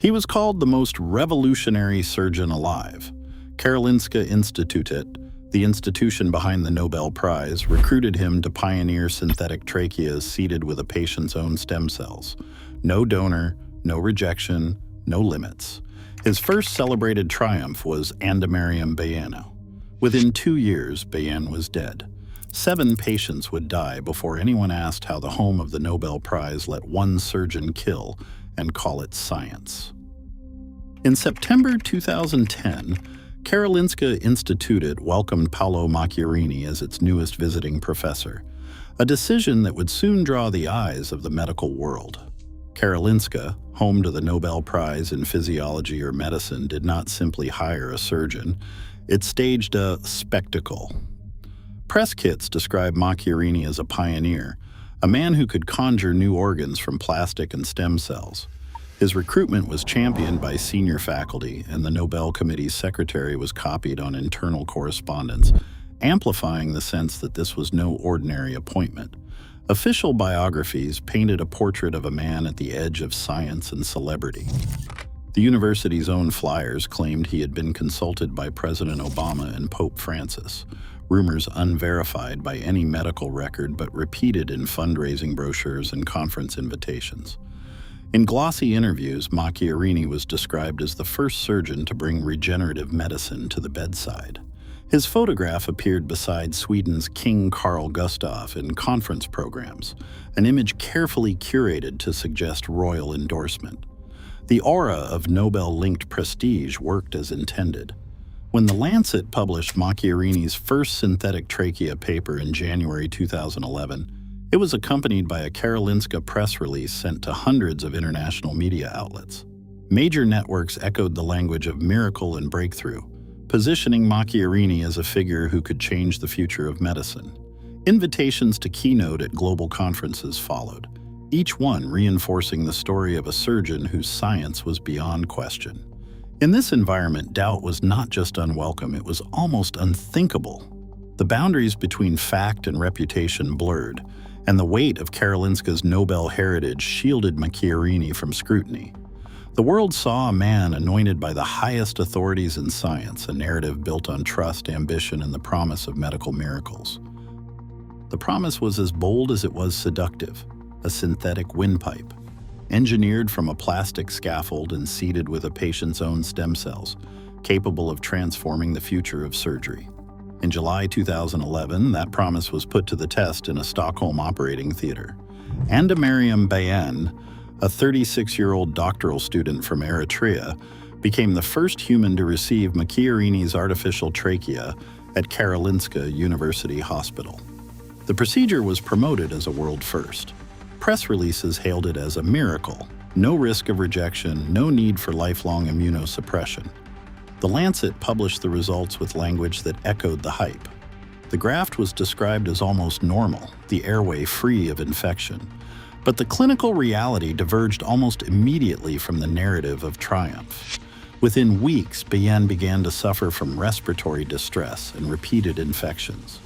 He was called the most revolutionary surgeon alive. Karolinska Institutet, the institution behind the Nobel Prize, recruited him to pioneer synthetic tracheas seeded with a patient's own stem cells. No donor, no rejection, no limits. His first celebrated triumph was Andemariam Bayano. Within 2 years, Bayan was dead. 7 patients would die before anyone asked how the home of the Nobel Prize let one surgeon kill and call it science. In September 2010, Karolinska Institutet welcomed Paolo Macchiarini as its newest visiting professor, a decision that would soon draw the eyes of the medical world. Karolinska, home to the Nobel Prize in Physiology or Medicine, did not simply hire a surgeon, it staged a spectacle. Press kits describe Macchiarini as a pioneer, a man who could conjure new organs from plastic and stem cells. His recruitment was championed by senior faculty, and the Nobel Committee's secretary was copied on internal correspondence, amplifying the sense that this was no ordinary appointment. Official biographies painted a portrait of a man at the edge of science and celebrity. The university's own flyers claimed he had been consulted by President Obama and Pope Francis, rumors unverified by any medical record but repeated in fundraising brochures and conference invitations. In glossy interviews, Macchiarini was described as the first surgeon to bring regenerative medicine to the bedside. His photograph appeared beside Sweden's King Carl Gustaf in conference programs, an image carefully curated to suggest royal endorsement. The aura of Nobel-linked prestige worked as intended. When the Lancet published Macchiarini's first synthetic trachea paper in January 2011, it was accompanied by a Karolinska press release sent to hundreds of international media outlets. Major networks echoed the language of miracle and breakthrough, positioning Macchiarini as a figure who could change the future of medicine. Invitations to keynote at global conferences followed, each one reinforcing the story of a surgeon whose science was beyond question. In this environment, doubt was not just unwelcome, it was almost unthinkable. The boundaries between fact and reputation blurred, and the weight of Karolinska's Nobel heritage shielded Macchiarini from scrutiny. The world saw a man anointed by the highest authorities in science, a narrative built on trust, ambition, and the promise of medical miracles. The promise was as bold as it was seductive, a synthetic windpipe, engineered from a plastic scaffold and seeded with a patient's own stem cells, capable of transforming the future of surgery. In July 2011, that promise was put to the test in a Stockholm operating theater. Andemariam Bayan, a 36-year-old doctoral student from Eritrea, became the first human to receive Macchiarini's artificial trachea at Karolinska University Hospital. The procedure was promoted as a world first. Press releases hailed it as a miracle, no risk of rejection, no need for lifelong immunosuppression. The Lancet published the results with language that echoed the hype. The graft was described as almost normal, the airway free of infection. But the clinical reality diverged almost immediately from the narrative of triumph. Within weeks, Bayan began to suffer from respiratory distress and repeated infections.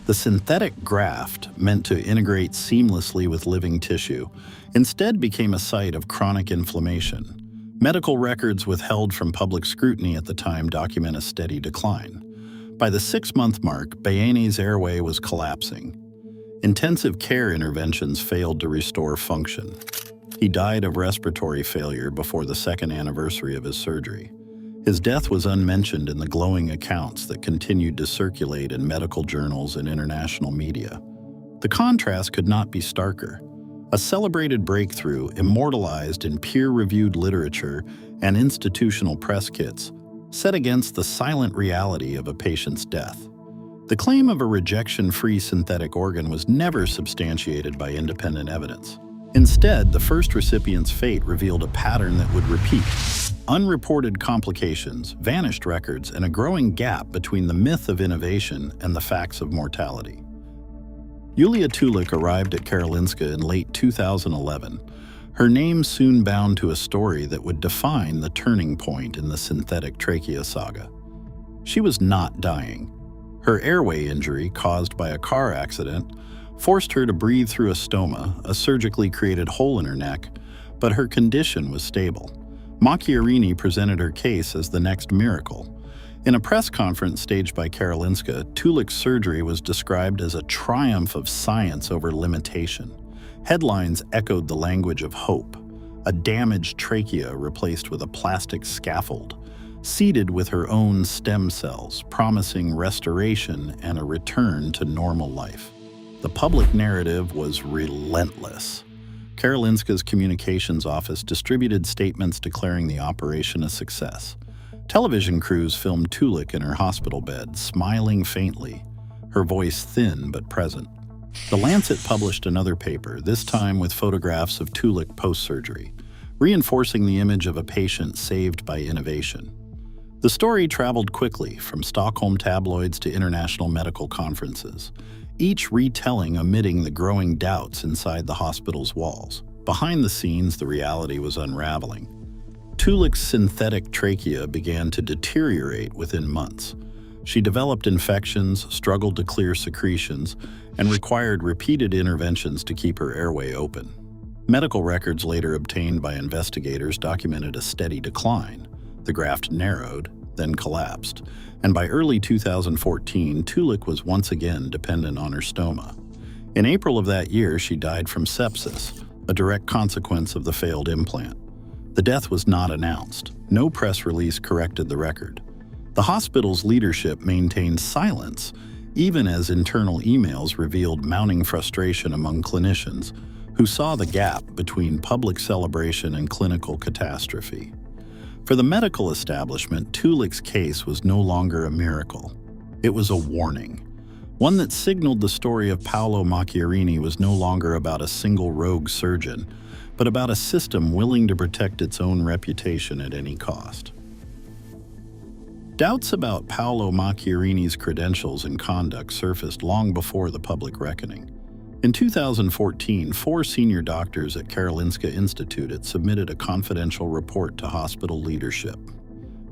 The synthetic graft, meant to integrate seamlessly with living tissue, instead became a site of chronic inflammation. Medical records withheld from public scrutiny at the time document a steady decline. By the 6-month mark, Bayani's airway was collapsing. Intensive care interventions failed to restore function. He died of respiratory failure before the 2nd anniversary of his surgery. His death was unmentioned in the glowing accounts that continued to circulate in medical journals and international media. The contrast could not be starker. A celebrated breakthrough immortalized in peer-reviewed literature and institutional press kits, set against the silent reality of a patient's death. The claim of a rejection-free synthetic organ was never substantiated by independent evidence. Instead, the first recipient's fate revealed a pattern that would repeat: unreported complications, vanished records, and a growing gap between the myth of innovation and the facts of mortality. Yulia Tulik arrived at Karolinska in late 2011. Her name soon bound to a story that would define the turning point in the synthetic trachea saga. She was not dying. Her airway injury, caused by a car accident, forced her to breathe through a stoma, a surgically created hole in her neck, but her condition was stable. Macchiarini presented her case as the next miracle. In a press conference staged by Karolinska, Tulik's surgery was described as a triumph of science over limitation. Headlines echoed the language of hope: a damaged trachea replaced with a plastic scaffold, seeded with her own stem cells, promising restoration and a return to normal life. The public narrative was relentless. Karolinska's communications office distributed statements declaring the operation a success. Television crews filmed Tulik in her hospital bed, smiling faintly, her voice thin but present. The Lancet published another paper, this time with photographs of Tulik post-surgery, reinforcing the image of a patient saved by innovation. The story traveled quickly, from Stockholm tabloids to international medical conferences, each retelling omitting the growing doubts inside the hospital's walls. Behind the scenes, the reality was unraveling. Tulik's synthetic trachea began to deteriorate within months. She developed infections, struggled to clear secretions, and required repeated interventions to keep her airway open. Medical records later obtained by investigators documented a steady decline. The graft narrowed, then collapsed, and by early 2014, Tulik was once again dependent on her stoma. In April of that year, she died from sepsis, a direct consequence of the failed implant. The death was not announced. No press release corrected the record. The hospital's leadership maintained silence, even as internal emails revealed mounting frustration among clinicians who saw the gap between public celebration and clinical catastrophe. For the medical establishment, Tulik's case was no longer a miracle. It was a warning, one that signaled the story of Paolo Macchiarini was no longer about a single rogue surgeon, but about a system willing to protect its own reputation at any cost. Doubts about Paolo Macchiarini's credentials and conduct surfaced long before the public reckoning. In 2014, 4 senior doctors at Karolinska Institutet submitted a confidential report to hospital leadership.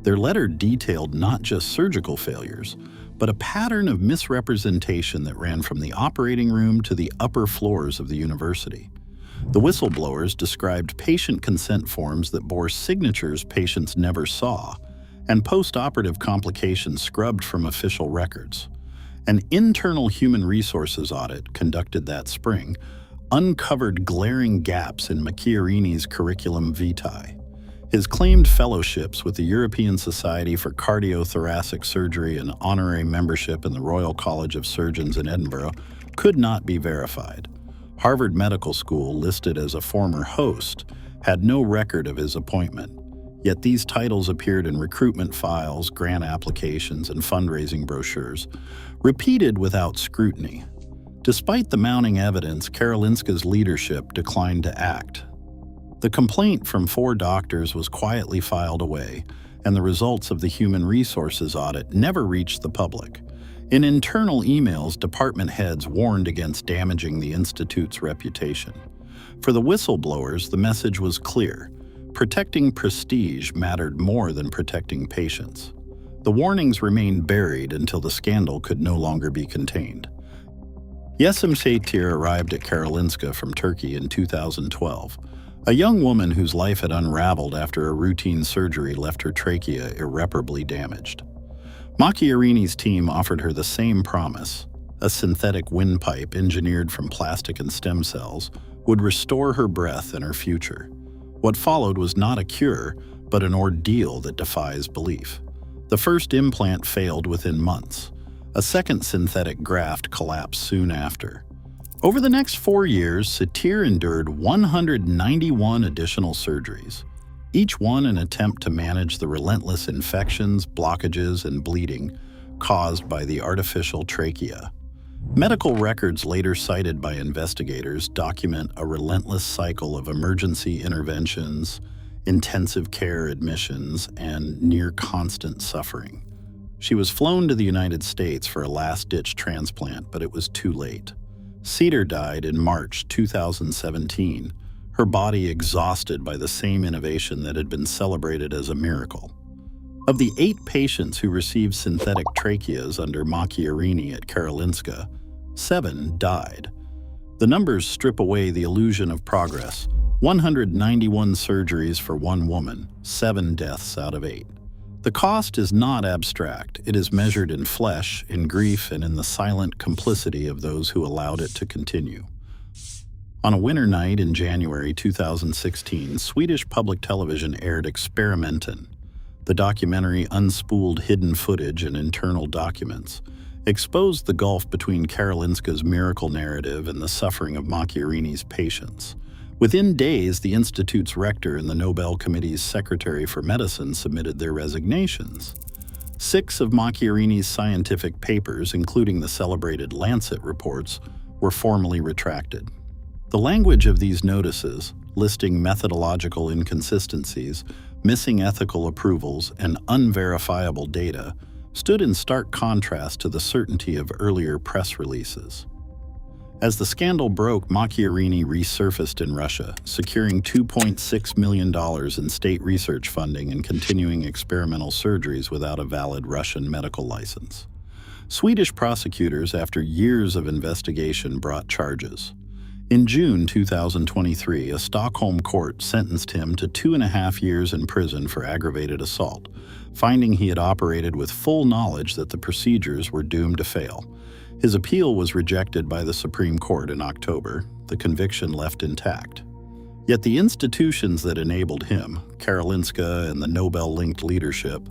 Their letter detailed not just surgical failures, but a pattern of misrepresentation that ran from the operating room to the upper floors of the university. The whistleblowers described patient consent forms that bore signatures patients never saw, and post-operative complications scrubbed from official records. An internal human resources audit conducted that spring uncovered glaring gaps in Macchiarini's curriculum vitae. His claimed fellowships with the European Society for Cardiothoracic Surgery and honorary membership in the Royal College of Surgeons in Edinburgh could not be verified. Harvard Medical School, listed as a former host, had no record of his appointment, yet these titles appeared in recruitment files, grant applications, and fundraising brochures, repeated without scrutiny. Despite the mounting evidence, Karolinska's leadership declined to act. The complaint from 4 doctors was quietly filed away, and the results of the human resources audit never reached the public. In internal emails, department heads warned against damaging the institute's reputation. For the whistleblowers, the message was clear: protecting prestige mattered more than protecting patients. The warnings remained buried until the scandal could no longer be contained. Yesim Şehtir arrived at Karolinska from Turkey in 2012, a young woman whose life had unraveled after a routine surgery left her trachea irreparably damaged. Macchiarini's team offered her the same promise: a synthetic windpipe engineered from plastic and stem cells would restore her breath and her future. What followed was not a cure, but an ordeal that defies belief. The first implant failed within months. A second synthetic graft collapsed soon after. Over the next 4 years, Şehtir endured 191 additional surgeries, each one an attempt to manage the relentless infections, blockages, and bleeding caused by the artificial trachea. Medical records later cited by investigators document a relentless cycle of emergency interventions, intensive care admissions, and near-constant suffering. She was flown to the United States for a last-ditch transplant, but it was too late. Şehtir died in March 2017, her body exhausted by the same innovation that had been celebrated as a miracle. Of the 8 patients who received synthetic tracheas under Macchiarini at Karolinska, 7 died. The numbers strip away the illusion of progress, 191 surgeries for one woman, 7 deaths out of 8. The cost is not abstract. It is measured in flesh, in grief, and in the silent complicity of those who allowed it to continue. On a winter night in January 2016, Swedish public television aired Experimenten. The documentary unspooled hidden footage and internal documents, exposed the gulf between Karolinska's miracle narrative and the suffering of Macchiarini's patients. Within days, the Institute's rector and the Nobel Committee's secretary for medicine submitted their resignations. 6 of Macchiarini's scientific papers, including the celebrated Lancet reports, were formally retracted. The language of these notices, listing methodological inconsistencies, missing ethical approvals, and unverifiable data, stood in stark contrast to the certainty of earlier press releases. As the scandal broke, Macchiarini resurfaced in Russia, securing $2.6 million in state research funding and continuing experimental surgeries without a valid Russian medical license. Swedish prosecutors, after years of investigation, brought charges. In June 2023, a Stockholm court sentenced him to 2.5 years in prison for aggravated assault, finding he had operated with full knowledge that the procedures were doomed to fail. His appeal was rejected by the Supreme Court in October, the conviction left intact. Yet the institutions that enabled him, Karolinska and the Nobel-linked leadership,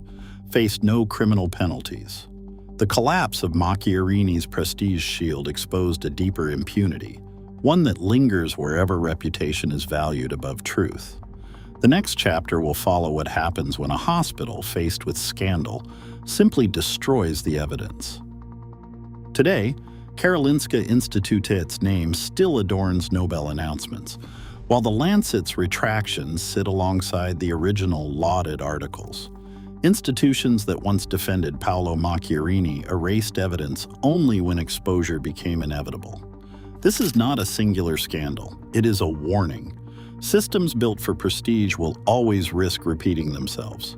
faced no criminal penalties. The collapse of Macchiarini's prestige shield exposed a deeper impunity, one that lingers wherever reputation is valued above truth. The next chapter will follow what happens when a hospital, faced with scandal, simply destroys the evidence. Today, Karolinska Institutet's name still adorns Nobel announcements, while the Lancet's retractions sit alongside the original lauded articles. Institutions that once defended Paolo Macchiarini erased evidence only when exposure became inevitable. This is not a singular scandal. It is a warning. Systems built for prestige will always risk repeating themselves.